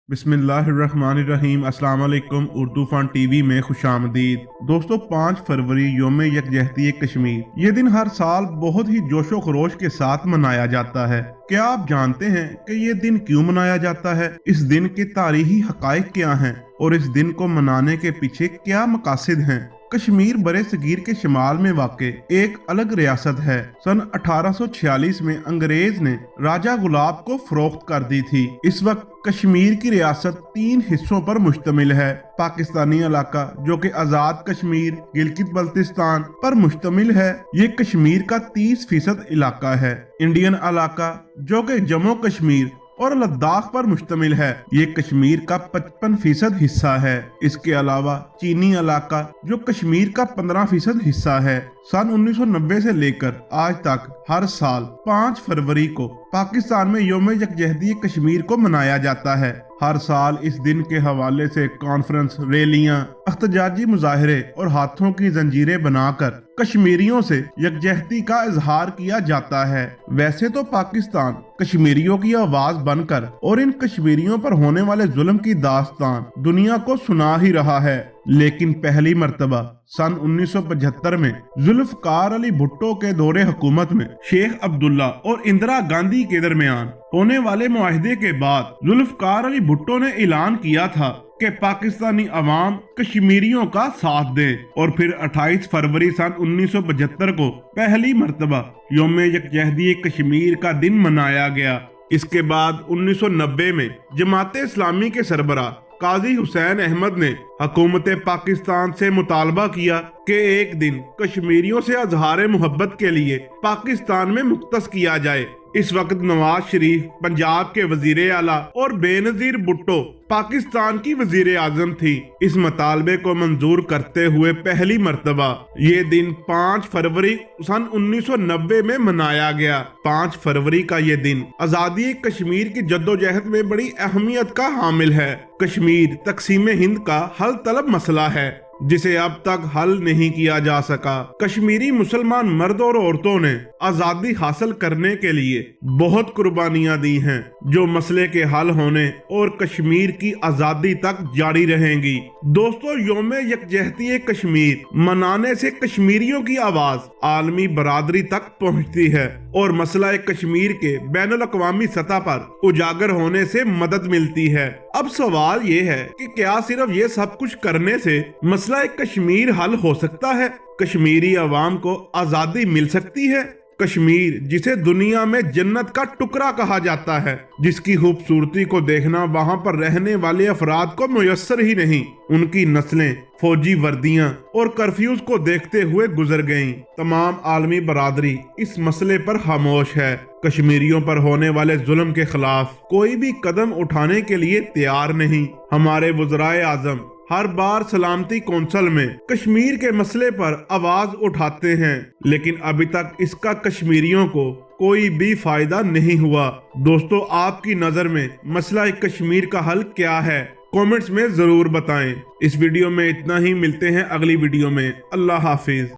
बिस्मिल्लाहिर्रहमानिर्रहीम। अस्सलाम वालेकुम। उर्दू फन टीवी में खुशामदीद। दोस्तों, 5 फरवरी यौम यकजहती कश्मीर। ये दिन हर साल बहुत ही जोशो खरोश के साथ मनाया जाता है। क्या आप जानते हैं कि ये दिन क्यों मनाया जाता है? इस दिन के तारीखी हकाइक क्या हैं और इस दिन को मनाने के पीछे क्या मकासद हैं? कश्मीर बरे सगीर के शिमाल में वाक़े एक अलग रियासत है। सन 1846 में अंग्रेज ने राजा गुलाब को फरोख्त कर दी थी। इस वक्त कश्मीर की रियासत 3 हिस्सों पर मुश्तमिल है। पाकिस्तानी इलाका जो कि आज़ाद कश्मीर गिलगित बल्तिस्तान पर मुश्तमिल है, ये कश्मीर का 30% इलाका है। इंडियन इलाका जो कि जम्मू कश्मीर और लद्दाख पर मुश्तमिल है, ये कश्मीर का 55% हिस्सा है। इसके अलावा चीनी इलाका जो कश्मीर का 15% हिस्सा है। सन 1990 से लेकर आज तक हर साल 5 फरवरी को पाकिस्तान में यौम यकजहती कश्मीर को मनाया जाता है। हर साल इस दिन के हवाले से कॉन्फ्रेंस, रैलियां, एहतजाजी मुजाहरे और हाथों की जंजीरें बनाकर कश्मीरियों से यकजहती का इजहार किया जाता है। वैसे तो पाकिस्तान कश्मीरियों की आवाज बनकर और इन कश्मीरियों पर होने वाले जुल्म की दास्तान दुनिया को सुना ही रहा है, लेकिन पहली मर्तबा सन 1975 में जुल्फकार अली भुट्टो के दौरे हुकूमत में शेख अब्दुल्ला और इंदिरा गांधी के दरमियान होने वाले मुआहदे के बाद जुल्फकार अली भुट्टो ने ऐलान किया था कि पाकिस्तानी अवाम कश्मीरियों का साथ दे, और फिर 28 फरवरी सन 1975 को पहली मर्तबा यौम यकजहती कश्मीर का दिन मनाया गया। इसके बाद 1990 में जमात इस्लामी के सरबराह काजी हुसैन अहमद ने हुकूमत पाकिस्तान से मुतालबा किया कि एक दिन कश्मीरियों से अजहार मोहब्बत के लिए पाकिस्तान में मुख्तस किया जाए। इस वक्त नवाज शरीफ पंजाब के वजीर आला और बेनजीर भुट्टो पाकिस्तान की वजीर आजम थी। इस मुतालबे को मंजूर करते हुए पहली मर्तबा ये दिन 5 फरवरी सन 1990 में मनाया गया। 5 फरवरी का ये दिन आजादी कश्मीर की जद्दोजहद में बड़ी अहमियत का हामिल है। कश्मीर तकसीम हिंद का हल तलब मसला है जिसे अब तक हल नहीं किया जा सका। कश्मीरी मुसलमान मर्द और औरतों ने आजादी हासिल करने के लिए बहुत कुर्बानियां दी हैं, जो मसले के हल होने और कश्मीर की आजादी तक जारी रहेंगी। दोस्तों, यौम यकजहती कश्मीर मनाने से कश्मीरियों की आवाज आलमी बरादरी तक पहुंचती है और मसला कश्मीर के बैनुल अक़वामी सतह पर उजागर होने से मदद मिलती है। अब सवाल ये है कि क्या सिर्फ ये सब कुछ करने से मसला कश्मीर हल हो सकता है? कश्मीरी अवाम को आजादी मिल सकती है? कश्मीर जिसे दुनिया में जन्नत का टुकड़ा कहा जाता है, जिसकी खूबसूरती को देखना वहां पर रहने वाले अफराद को मुयस्सर ही नहीं, उनकी नस्लें फौजी वर्दियां और कर्फ्यूज को देखते हुए गुजर गईं। तमाम आलमी बरादरी इस मसले पर खामोश है। कश्मीरियों पर होने वाले जुल्म के खिलाफ कोई भी कदम उठाने के लिए तैयार नहीं। हमारे वज़राए आज़म हर बार सलामती कौंसिल में कश्मीर के मसले पर आवाज उठाते हैं, लेकिन अभी तक इसका कश्मीरियों को कोई भी फायदा नहीं हुआ। दोस्तों, आपकी नजर में मसला कश्मीर का हल क्या है? कमेंट्स में जरूर बताएं। इस वीडियो में इतना ही। मिलते हैं अगली वीडियो में। अल्लाह हाफिज।